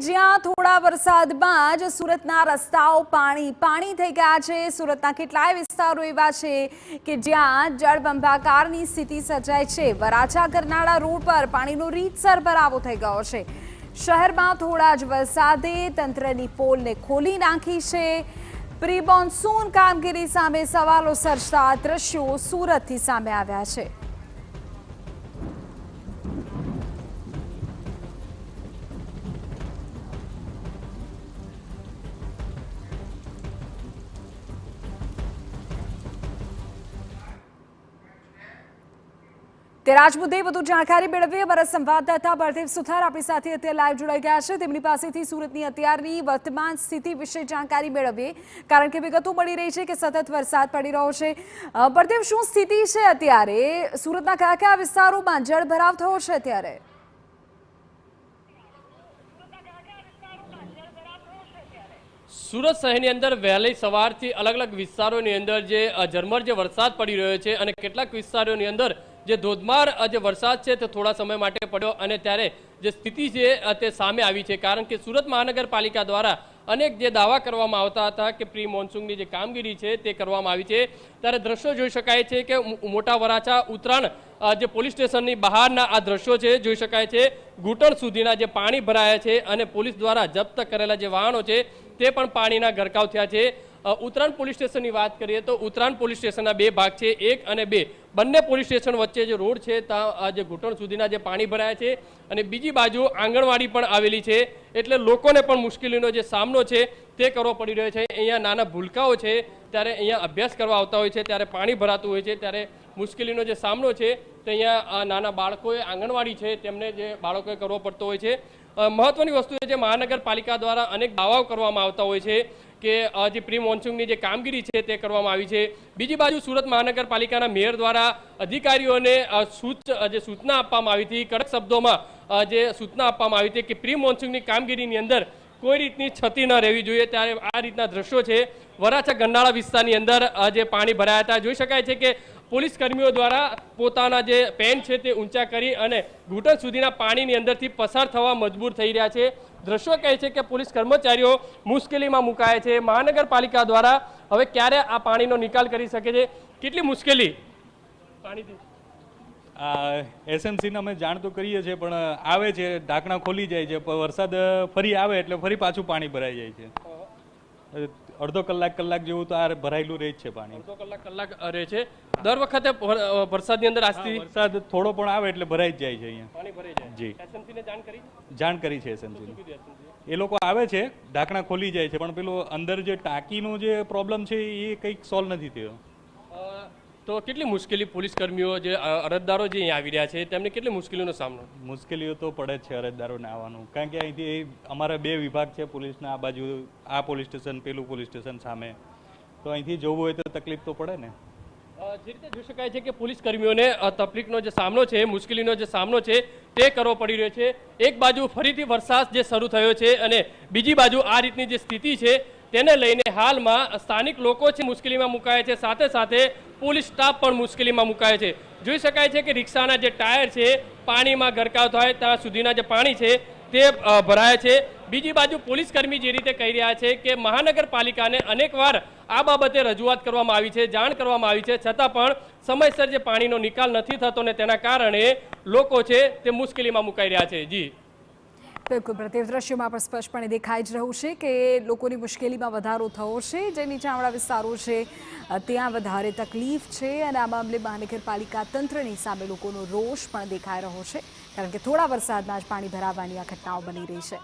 જ્યાં થોડા વરસાદમાં જ સુરતના રસ્તાઓ પાણી થઈ ગયા છે। સુરતના કેટલાય વિસ્તારો એવા છે કે જ્યાં જળબંબાકારની સ્થિતિ સર્જાઈ છે। વરાછા ગરનાળા રોડ પર પાણીનો રીતસર ભરાવો થઈ ગયો છે। શહેરમાં થોડા જ વરસાદે તંત્રની પોલને ખોલી નાખી છે। પ્રી મોન્સૂન કામગીરી સામે સવાલો સર્જતા દ્રશ્યો સુરતથી સામે આવ્યા છે। તેરા જ મુદ્દે વધુ જાણકારી મેળવીએ અમારા સંવાદદાતા બળદેવ સુથાર આપણી સાથે અત્યારે લાઈવ જોડાઈ ગયા છે। તેમની પાસેથી સુરતની અત્યારની વર્તમાન સ્થિતિ વિશે જાણકારી મેળવીએ, કારણ કે વિગતો મળી રહી છે કે સતત વરસાદ પડી રહ્યો છે। બળદેવ, શું સ્થિતિ છે અત્યારે? સુરતના કયા કયા વિસ્તારોમાં જળભરાવ થયો છે અત્યારે? સુરત શહેરની અંદર વહેલી સવારથી અલગ અલગ વિસ્તારોની અંદર જે ઝરમર વરસાદ પડી રહ્યો છે અને કેટલાક વિસ્તારોની અંદર જે ધોધમાર જે વરસાદ છે તે થોડા સમય માટે પડ્યો અને ત્યારે જે સ્થિતિ છે તે સામે આવી છે। કારણ કે સુરત મહાનગરપાલિકા દ્વારા અનેક જે દાવા કરવામાં આવતા હતા કે પ્રી મોન્સૂનની જે કામગીરી છે તે કરવામાં આવી છે, ત્યારે દ્રશ્યો જોઈ શકાય છે કે મોટા વરાછા ઉત્તરાયણ જે પોલીસ સ્ટેશનની બહારના આ દ્રશ્યો છે જોઈ શકાય છે। ઘૂંટણ સુધીના જે પાણી ભરાયા છે અને પોલીસ દ્વારા જપ્ત કરેલા જે વાહનો છે તે પણ પાણીના ગરકાવ થયા છે। ઉત્તરાયણ પોલીસ સ્ટેશનની વાત કરીએ તો ઉત્તરાયણ પોલીસ સ્ટેશનના બે ભાગ છે, 1 અને 2। બંને પોલીસ સ્ટેશન વચ્ચે જે રોડ છે ત્યાં જે ઘૂંટણ સુધીના જે પાણી ભરાયા છે અને બીજી બાજુ આંગણવાડી પણ આવેલી છે, એટલે લોકોને પણ મુશ્કેલીનો જે સામનો છે તે કરવો પડી રહ્યો છે। અહીંયા નાના ભૂલકાઓ છે ત્યારે અહીંયા અભ્યાસ કરવા આવતા હોય છે, ત્યારે પાણી ભરાતું હોય છે, ત્યારે મુશ્કેલીનો જે સામનો છે તે અહીંયા નાના બાળકોએ આંગણવાડી છે તેમને જે બાળકોએ કરવો પડતો હોય છે। મહત્વની વસ્તુ એ છે મહાનગરપાલિકા દ્વારા અનેક દાવાઓ કરવામાં આવતા હોય છે કે જે પ્રી મોન્સૂનની જે કામગીરી છે તે કરવામાં આવી છે। બીજી બાજુ સુરત મહાનગરપાલિકાના મેયર દ્વારા અધિકારીઓને સૂચના આપવામાં આવી હતી, કડક શબ્દોમાં જે સૂચના આપવામાં આવી હતી કે પ્રી મોન્સૂનની કામગીરીની અંદર કોઈ રીતની ક્ષતિ ન રહેવી જોઈએ। ત્યારે આ રીતના દ્રશ્યો છે વરાછા ગરનાળા વિસ્તારની અંદર જે પાણી ભરાયા હતા જોઈ શકાય છે કે પોલીસ કર્મીઓ દ્વારા પોતાના જે પેન્ટ છે તે ઊંચા કરી અને ઘૂંટણ સુધીના પાણીની અંદરથી પસાર થવા મજબૂર થઈ રહ્યા છે। દ્રશ્યો કહે છે કે પોલીસ કર્મચારીઓ મુશ્કેલીમાં મુકાયા છે। મહાનગરપાલિકા દ્વારા હવે ક્યારે આ પાણીનો નિકાલ કરી શકે છે? કેટલી મુશ્કેલી પાણીથી? એસએમસીને અમે જાણ તો કરીએ છીએ પણ આવે છે, ઢાંકણા ખોલી જાય છે, વરસાદ ફરી આવે એટલે ફરી પાછું પાણી ભરાઈ જાય છે। અડધો કલાક જેવું તો આ ભરાયેલું રહે છે પાણી, અડધો કલાક રહે છે દર વખતે વરસાદની અંદર। આજથી વરસાદ થોડો પણ આવે એટલે ભરાઈ જ જાય છે અહીંયા પાણી ભરાઈ જાય। જી, એસએમસીને જાણ કરી છે એસએમસી। એ લોકો આવે છે, ઢાંકણા ખોલી જાય છે, પણ પેલો અંદર જે ટાંકીનો જે પ્રોબ્લેમ છે એ કંઈક સોલ્વ નથી થયો। તો કેટલી મુશ્કેલી પોલીસ કર્મીઓ જે અરજદારો જે અહીંયા આવી રહ્યા છે તેમને કેટલી મુશ્કેલીનો સામનો? મુશ્કેલીઓ તો પડે જ છે અરજદારોને આવવાનું, કારણ કે અહીંથી અમારા બે વિભાગ છે પોલીસના, આ બાજુ આ પોલીસ સ્ટેશન, પેલું પોલીસ સ્ટેશન સામે, તો અહીંથી જવું હોય તો તકલીફ તો પડે ને। જે રીતે જોઈ શકાય છે કે પોલીસ કર્મીઓને તકલીફનો જે સામનો છે, મુશ્કેલીનો જે સામનો છે તે કરવો પડી રહ્યો છે। એક બાજુ ફરીથી વરસાદ જે શરૂ થયો છે અને બીજી બાજુ આ રીતની જે સ્થિતિ છે તેને લઈને હાલમાં સ્થાનિક લોકો છે મુશ્કેલીમાં મુકાયા છે, સાથે સાથે પોલીસ સ્ટાફ પણ મુશ્કેલીમાં મુકાય છે। જોઈ શકાય છે કે રિક્ષાના જે ટાયર છે પાણીમાં ગરકાવ થાય ત્યાં સુધીના જે પાણી છે તે ભરાય છે। બીજી બાજુ પોલીસ કર્મી જે રીતે કહી રહ્યા છે કે મહાનગરપાલિકાને અનેકવાર આ બાબતે રજૂઆત કરવામાં આવી છે, જાણ કરવામાં આવી છે, છતાં પણ સમયસર જે પાણીનો નિકાલ નથી થતો ને તેના કારણે લોકો છે તે મુશ્કેલીમાં મુકાઈ રહ્યા છે। જી બિલકુલ, પ્રત્યેક દ્રશ્યોમાં પણ સ્પષ્ટપણે દેખાઈ જ રહ્યું છે કે લોકોની મુશ્કેલીમાં વધારો થયો છે। જે નીચાણવાળા વિસ્તારો છે ત્યાં વધારે તકલીફ છે અને આ મામલે મહાનગરપાલિકા તંત્રની સામે લોકોનો રોષ પણ દેખાઈ રહ્યો છે, કારણ કે થોડા વરસાદમાં જ પાણી ભરાવાની આ ઘટનાઓ બની રહી છે।